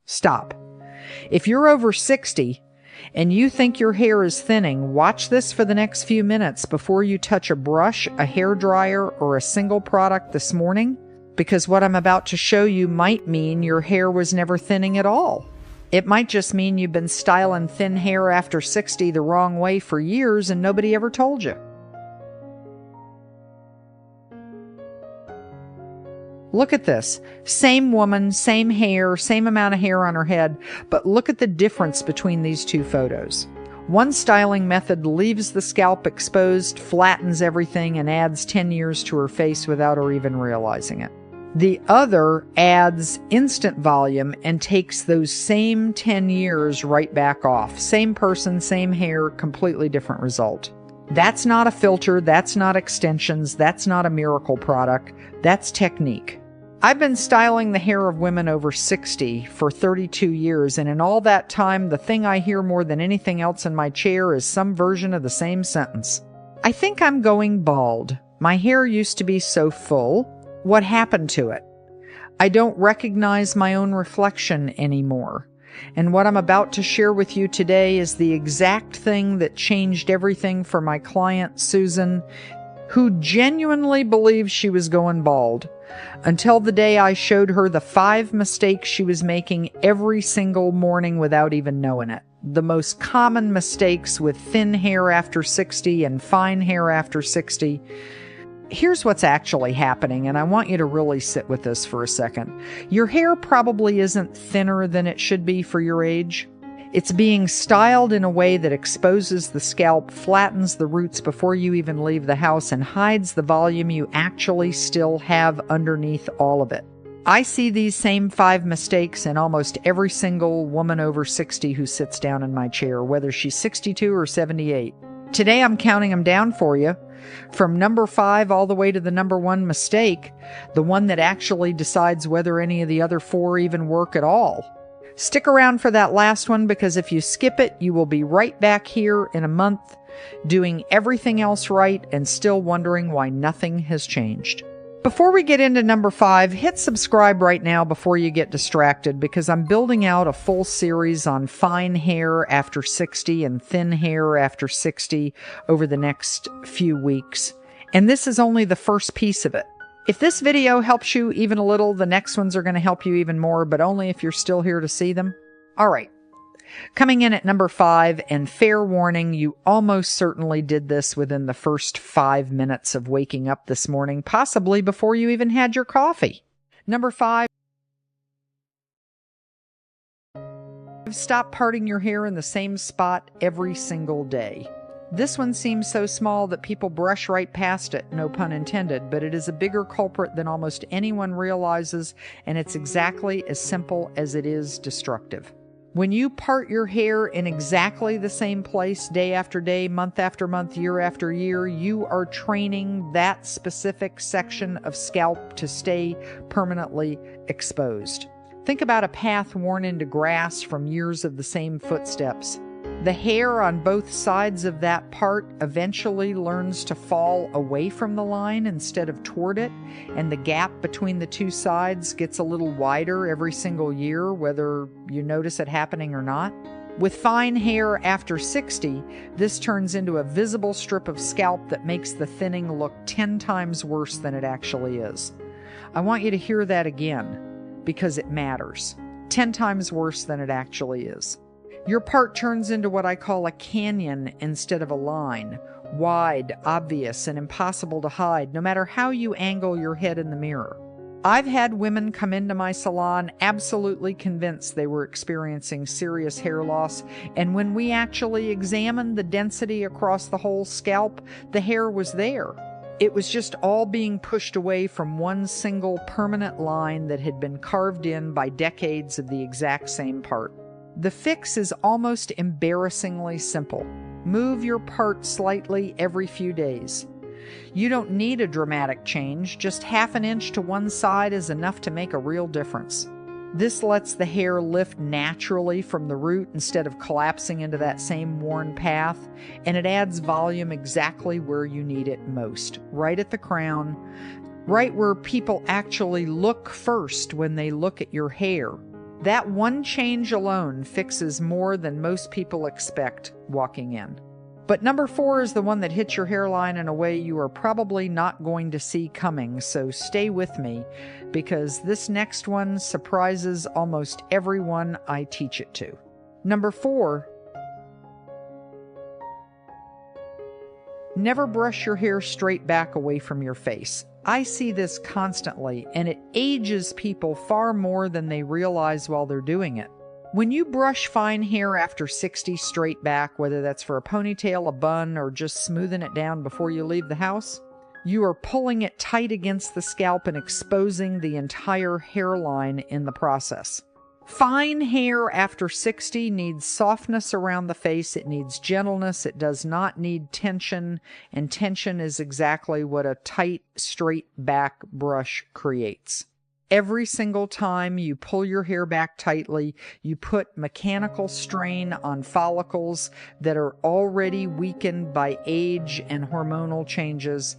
Stop. If you're over 60 and you think your hair is thinning, watch this for the next few minutes before you touch a brush, a hair dryer, or a single product this morning, because what I'm about to show you might mean your hair was never thinning at all. It might just mean you've been styling thin hair after 60 the wrong way for years and nobody ever told you. Look at this. Same woman, same hair, same amount of hair on her head, but look at the difference between these two photos. One styling method leaves the scalp exposed, flattens everything, and adds 10 years to her face without her even realizing it. The other adds instant volume and takes those same 10 years right back off. Same person, same hair, completely different result. That's not a filter, that's not extensions, that's not a miracle product, that's technique. I've been styling the hair of women over 60 for 32 years, and in all that time, the thing I hear more than anything else in my chair is some version of the same sentence. I think I'm going bald. My hair used to be so full. What happened to it? I don't recognize my own reflection anymore. And what I'm about to share with you today is the exact thing that changed everything for my client, Susan, who genuinely believed she was going bald, until the day I showed her the 5 mistakes she was making every single morning without even knowing it. The most common mistakes with thin hair after 60 and fine hair after 60. Here's what's actually happening, and I want you to really sit with this for a second. Your hair probably isn't thinner than it should be for your age. It's being styled in a way that exposes the scalp, flattens the roots before you even leave the house, and hides the volume you actually still have underneath all of it. I see these same 5 mistakes in almost every single woman over 60 who sits down in my chair, whether she's 62 or 78. Today I'm counting them down for you, from number 5 all the way to the number 1 mistake, the one that actually decides whether any of the other 4 even work at all. Stick around for that last one, because if you skip it, you will be right back here in a month doing everything else right and still wondering why nothing has changed. Before we get into number 5, hit subscribe right now before you get distracted, because I'm building out a full series on fine hair after 60 and thin hair after 60 over the next few weeks. And this is only the first piece of it. If this video helps you even a little, the next ones are going to help you even more, but only if you're still here to see them. All right. Coming in at number 5, and fair warning, you almost certainly did this within the first 5 minutes of waking up this morning, possibly before you even had your coffee. Number 5, stop parting your hair in the same spot every single day. This one seems so small that people brush right past it, no pun intended, but it is a bigger culprit than almost anyone realizes, and it's exactly as simple as it is destructive. When you part your hair in exactly the same place day after day, month after month, year after year, you are training that specific section of scalp to stay permanently exposed. Think about a path worn into grass from years of the same footsteps. The hair on both sides of that part eventually learns to fall away from the line instead of toward it, and the gap between the two sides gets a little wider every single year, whether you notice it happening or not. With fine hair after 60, this turns into a visible strip of scalp that makes the thinning look 10 times worse than it actually is. I want you to hear that again, because it matters. 10 times worse than it actually is. Your part turns into what I call a canyon instead of a line. Wide, obvious, and impossible to hide, no matter how you angle your head in the mirror. I've had women come into my salon absolutely convinced they were experiencing serious hair loss, and when we actually examined the density across the whole scalp, the hair was there. It was just all being pushed away from one single permanent line that had been carved in by decades of the exact same part. The fix is almost embarrassingly simple. Move your part slightly every few days. You don't need a dramatic change. Just half an inch to one side is enough to make a real difference. This lets the hair lift naturally from the root instead of collapsing into that same worn path, and it adds volume exactly where you need it most, right at the crown, right where people actually look first when they look at your hair. That one change alone fixes more than most people expect walking in. But number 4 is the one that hits your hairline in a way you are probably not going to see coming, so stay with me, because this next one surprises almost everyone I teach it to. Number 4, never brush your hair straight back away from your face. I see this constantly, and it ages people far more than they realize while they're doing it. When you brush fine hair after 60 straight back, whether that's for a ponytail, a bun, or just smoothing it down before you leave the house, you are pulling it tight against the scalp and exposing the entire hairline in the process. Fine hair after 60 needs softness around the face. It needs gentleness. It does not need tension, and tension is exactly what a tight, straight back brush creates. Every single time you pull your hair back tightly, you put mechanical strain on follicles that are already weakened by age and hormonal changes.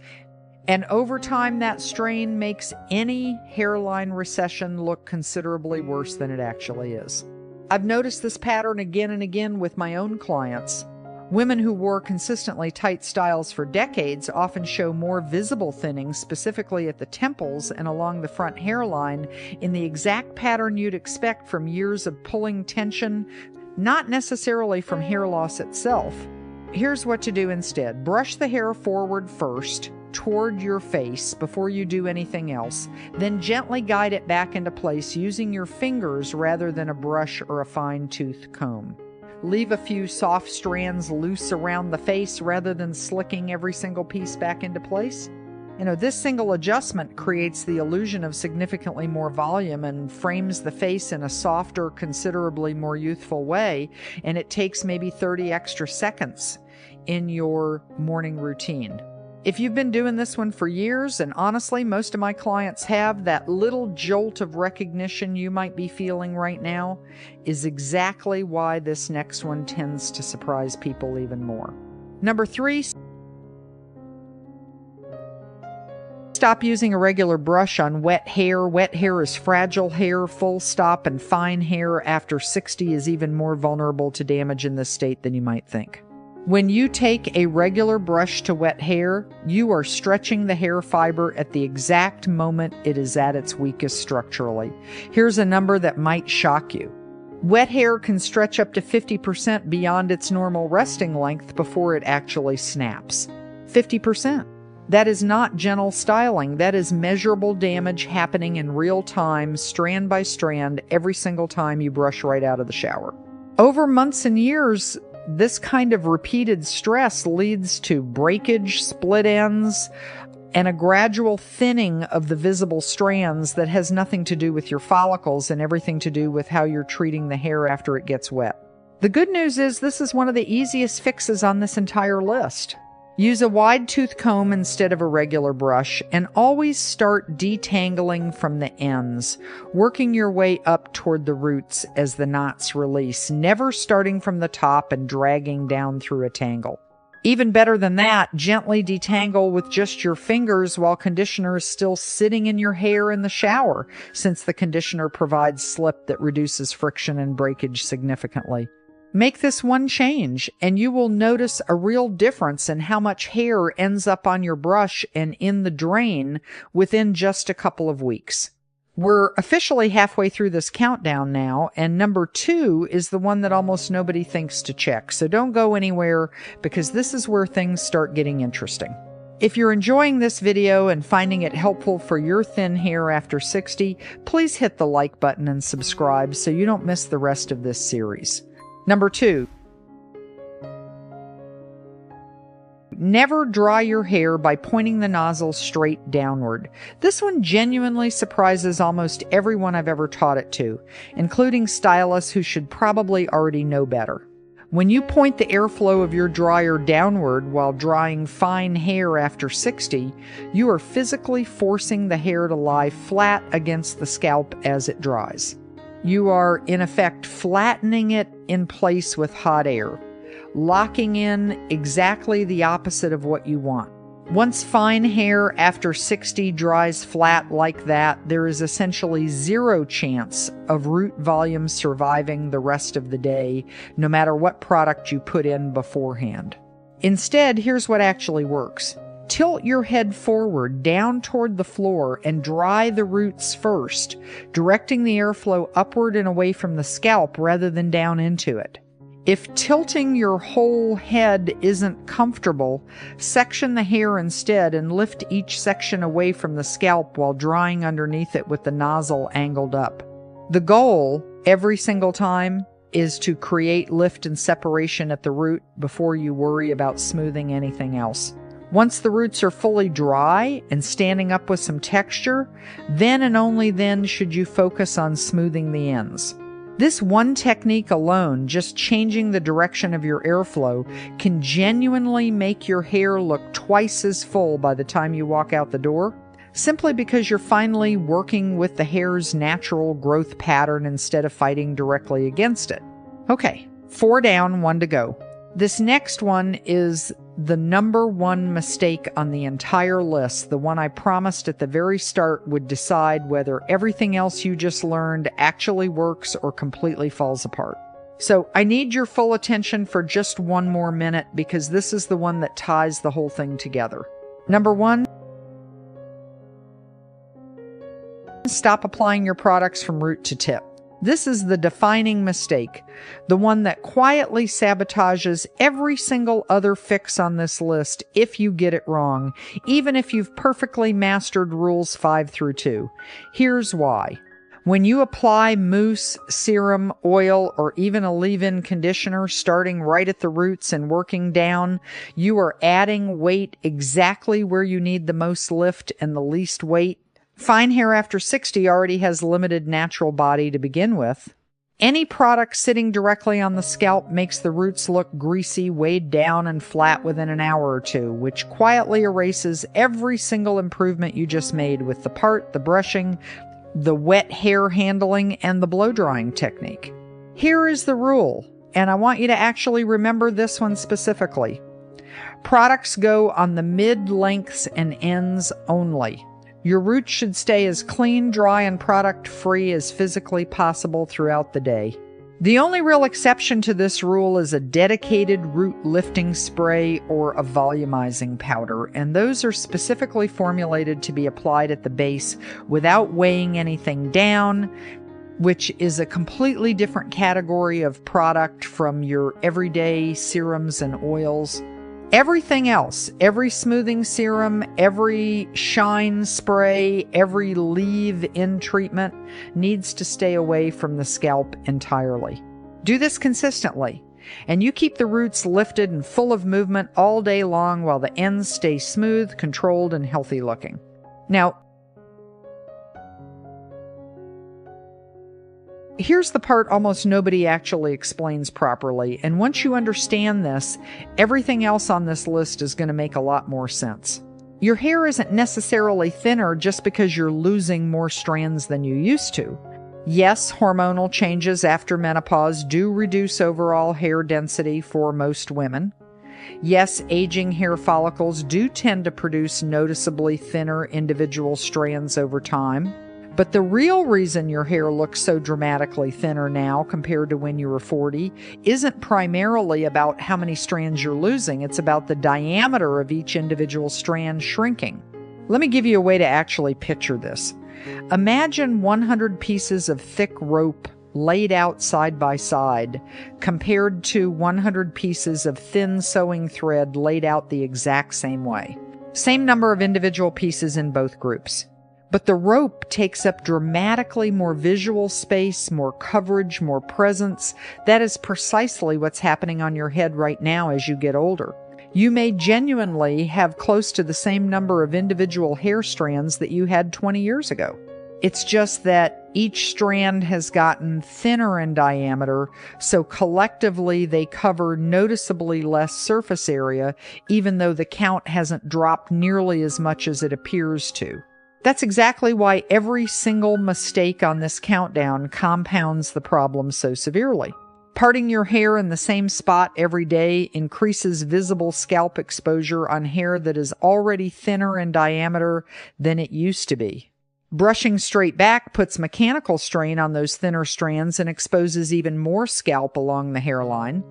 And over time, that strain makes any hairline recession look considerably worse than it actually is. I've noticed this pattern again and again with my own clients. Women who wore consistently tight styles for decades often show more visible thinning, specifically at the temples and along the front hairline, in the exact pattern you'd expect from years of pulling tension, not necessarily from hair loss itself. Here's what to do instead. Brush the hair forward first, toward your face before you do anything else, then gently guide it back into place using your fingers rather than a brush or a fine-tooth comb. Leave a few soft strands loose around the face rather than slicking every single piece back into place. This single adjustment creates the illusion of significantly more volume and frames the face in a softer, considerably more youthful way, and it takes maybe 30 extra seconds in your morning routine. If you've been doing this one for years, and honestly, most of my clients have, that little jolt of recognition you might be feeling right now is exactly why this next one tends to surprise people even more. Number 3, stop using a regular brush on wet hair. Wet hair is fragile hair, full stop, and fine hair after 60 is even more vulnerable to damage in this state than you might think. When you take a regular brush to wet hair, you are stretching the hair fiber at the exact moment it is at its weakest structurally. Here's a number that might shock you. Wet hair can stretch up to 50% beyond its normal resting length before it actually snaps. 50%. That is not gentle styling. That is measurable damage happening in real time, strand by strand, every single time you brush right out of the shower. Over months and years, this kind of repeated stress leads to breakage, split ends, and a gradual thinning of the visible strands that has nothing to do with your follicles and everything to do with how you're treating the hair after it gets wet. The good news is this is one of the easiest fixes on this entire list. Use a wide tooth comb instead of a regular brush, and always start detangling from the ends, working your way up toward the roots as the knots release, never starting from the top and dragging down through a tangle. Even better than that, gently detangle with just your fingers while conditioner is still sitting in your hair in the shower, since the conditioner provides slip that reduces friction and breakage significantly. Make this one change, and you will notice a real difference in how much hair ends up on your brush and in the drain within just a couple of weeks. We're officially halfway through this countdown now, and number 2 is the one that almost nobody thinks to check. So don't go anywhere, because this is where things start getting interesting. If you're enjoying this video and finding it helpful for your thin hair after 60, please hit the like button and subscribe so you don't miss the rest of this series. Number 2, never dry your hair by pointing the nozzle straight downward. This one genuinely surprises almost everyone I've ever taught it to, including stylists who should probably already know better. When you point the airflow of your dryer downward while drying fine hair after 60, you are physically forcing the hair to lie flat against the scalp as it dries. You are, in effect, flattening it in place with hot air, locking in exactly the opposite of what you want. Once fine hair after 60 dries flat like that, there is essentially zero chance of root volume surviving the rest of the day, no matter what product you put in beforehand. Instead, here's what actually works. Tilt your head forward down toward the floor and dry the roots first, directing the airflow upward and away from the scalp rather than down into it. If tilting your whole head isn't comfortable, section the hair instead and lift each section away from the scalp while drying underneath it with the nozzle angled up. The goal, every single time, is to create lift and separation at the root before you worry about smoothing anything else. Once the roots are fully dry and standing up with some texture, then and only then should you focus on smoothing the ends. This one technique alone, just changing the direction of your airflow, can genuinely make your hair look twice as full by the time you walk out the door, simply because you're finally working with the hair's natural growth pattern instead of fighting directly against it. Okay, 4 down, 1 to go. This next one is the number one mistake on the entire list, the one I promised at the very start would decide whether everything else you just learned actually works or completely falls apart. So I need your full attention for just 1 more minute because this is the one that ties the whole thing together. Number 1, stop applying your products from root to tip. This is the defining mistake, the one that quietly sabotages every single other fix on this list if you get it wrong, even if you've perfectly mastered rules 5 through 2. Here's why. When you apply mousse, serum, oil, or even a leave-in conditioner starting right at the roots and working down, you are adding weight exactly where you need the most lift and the least weight. Fine hair after 60 already has limited natural body to begin with. Any product sitting directly on the scalp makes the roots look greasy, weighed down, and flat within an hour or two, which quietly erases every single improvement you just made with the part, the brushing, the wet hair handling, and the blow-drying technique. Here is the rule, and I want you to actually remember this one specifically. Products go on the mid-lengths and ends only. Your roots should stay as clean, dry, and product-free as physically possible throughout the day. The only real exception to this rule is a dedicated root lifting spray or a volumizing powder, and those are specifically formulated to be applied at the base without weighing anything down, which is a completely different category of product from your everyday serums and oils. Everything else, every smoothing serum, every shine spray, every leave-in treatment needs to stay away from the scalp entirely. Do this consistently, and you keep the roots lifted and full of movement all day long while the ends stay smooth, controlled, and healthy looking. Now, here's the part almost nobody actually explains properly, and once you understand this, everything else on this list is going to make a lot more sense. Your hair isn't necessarily thinner just because you're losing more strands than you used to. Yes, hormonal changes after menopause do reduce overall hair density for most women. Yes, aging hair follicles do tend to produce noticeably thinner individual strands over time. But the real reason your hair looks so dramatically thinner now compared to when you were 40 isn't primarily about how many strands you're losing. It's about the diameter of each individual strand shrinking. Let me give you a way to actually picture this. Imagine 100 pieces of thick rope laid out side by side compared to 100 pieces of thin sewing thread laid out the exact same way. Same number of individual pieces in both groups. But the rope takes up dramatically more visual space, more coverage, more presence. That is precisely what's happening on your head right now as you get older. You may genuinely have close to the same number of individual hair strands that you had 20 years ago. It's just that each strand has gotten thinner in diameter, so collectively they cover noticeably less surface area, even though the count hasn't dropped nearly as much as it appears to. That's exactly why every single mistake on this countdown compounds the problem so severely. Parting your hair in the same spot every day increases visible scalp exposure on hair that is already thinner in diameter than it used to be. Brushing straight back puts mechanical strain on those thinner strands and exposes even more scalp along the hairline.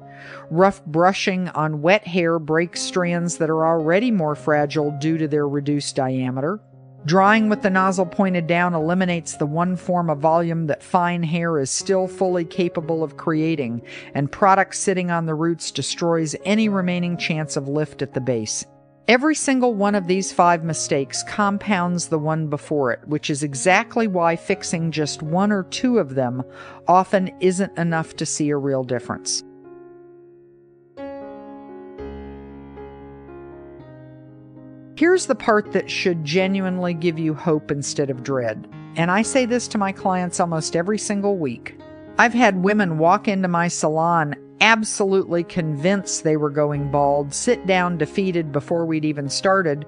Rough brushing on wet hair breaks strands that are already more fragile due to their reduced diameter. Drying with the nozzle pointed down eliminates the one form of volume that fine hair is still fully capable of creating, and product sitting on the roots destroys any remaining chance of lift at the base. Every single one of these 5 mistakes compounds the one before it, which is exactly why fixing just 1 or 2 of them often isn't enough to see a real difference. Here's the part that should genuinely give you hope instead of dread. And I say this to my clients almost every single week. I've had women walk into my salon absolutely convinced they were going bald, sit down defeated before we'd even started,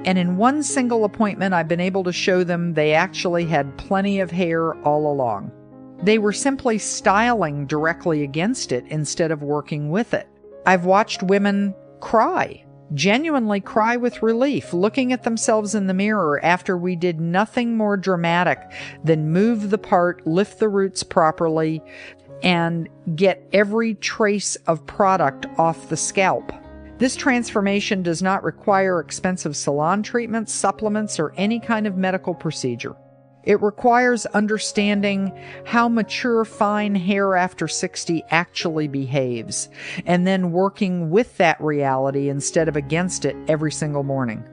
and in one single appointment I've been able to show them they actually had plenty of hair all along. They were simply styling directly against it instead of working with it. I've watched women cry. Genuinely cry with relief, looking at themselves in the mirror after we did nothing more dramatic than move the part, lift the roots properly, and get every trace of product off the scalp. This transformation does not require expensive salon treatments, supplements, or any kind of medical procedure. It requires understanding how mature fine hair after 60 actually behaves, and then working with that reality instead of against it every single morning.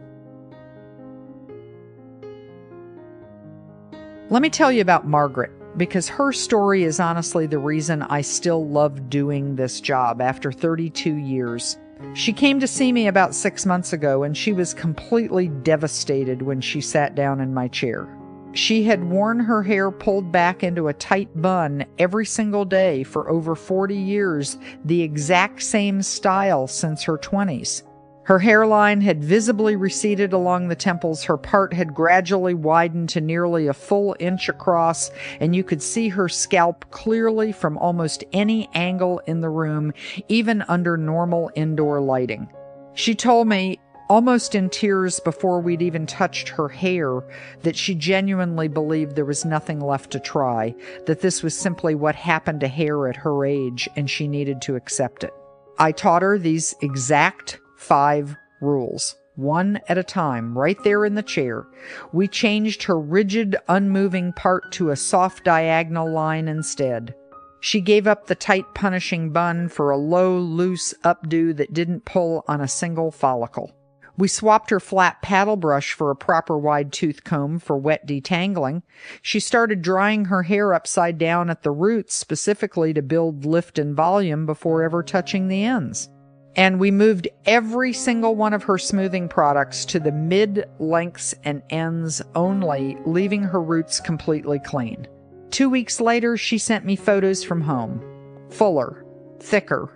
Let me tell you about Margaret, because her story is honestly the reason I still love doing this job after 32 years. She came to see me about 6 months ago, and she was completely devastated when she sat down in my chair. She had worn her hair pulled back into a tight bun every single day for over 40 years, the exact same style since her 20s. Her hairline had visibly receded along the temples, her part had gradually widened to nearly a full inch across, and you could see her scalp clearly from almost any angle in the room, even under normal indoor lighting. She told me, almost in tears before we'd even touched her hair, that she genuinely believed there was nothing left to try, that this was simply what happened to hair at her age, and she needed to accept it. I taught her these exact 5 rules, one at a time, right there in the chair. We changed her rigid, unmoving part to a soft diagonal line instead. She gave up the tight, punishing bun for a low, loose updo that didn't pull on a single follicle. We swapped her flat paddle brush for a proper wide tooth comb for wet detangling. She started drying her hair upside down at the roots specifically to build lift and volume before ever touching the ends. And we moved every single one of her smoothing products to the mid-lengths and ends only, leaving her roots completely clean. 2 weeks later, she sent me photos from home. Fuller, thicker,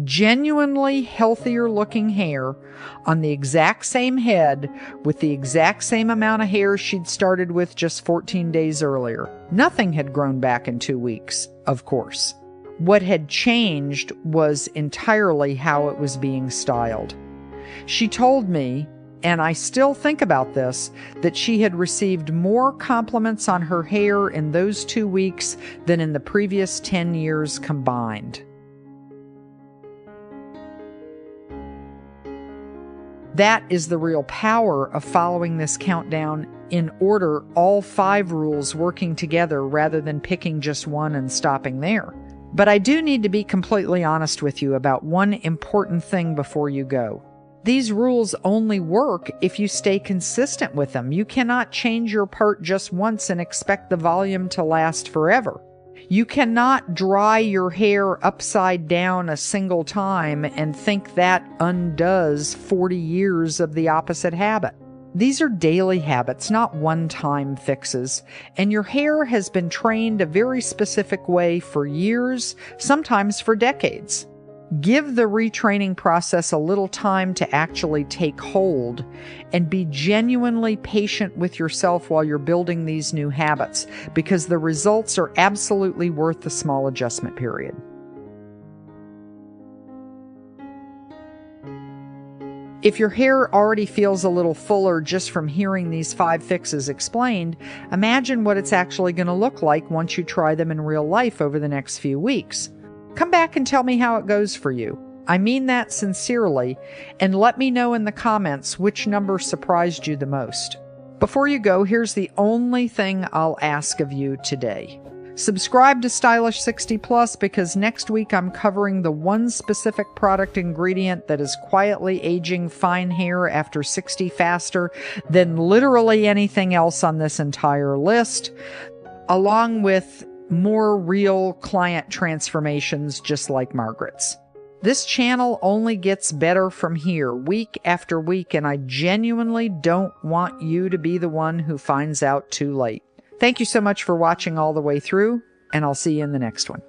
genuinely healthier looking hair on the exact same head with the exact same amount of hair she'd started with just 14 days earlier. Nothing had grown back in 2 weeks, of course. What had changed was entirely how it was being styled. She told me, and I still think about this, that she had received more compliments on her hair in those 2 weeks than in the previous 10 years combined. That is the real power of following this countdown in order, all 5 rules working together rather than picking just one and stopping there. But I do need to be completely honest with you about one important thing before you go. These rules only work if you stay consistent with them. You cannot change your part just once and expect the volume to last forever. You cannot dry your hair upside down a single time and think that undoes 40 years of the opposite habit. These are daily habits, not one-time fixes, and your hair has been trained a very specific way for years, sometimes for decades. Give the retraining process a little time to actually take hold, and be genuinely patient with yourself while you're building these new habits, because the results are absolutely worth the small adjustment period. If your hair already feels a little fuller just from hearing these 5 fixes explained, imagine what it's actually going to look like once you try them in real life over the next few weeks. Come back and tell me how it goes for you. I mean that sincerely, and let me know in the comments which number surprised you the most. Before you go, here's the only thing I'll ask of you today. Subscribe to Stylish 60 Plus because next week I'm covering the one specific product ingredient that is quietly aging fine hair after 60 faster than literally anything else on this entire list, along with more real client transformations just like Margaret's. This channel only gets better from here week after week, and I genuinely don't want you to be the one who finds out too late. Thank you so much for watching all the way through, and I'll see you in the next one.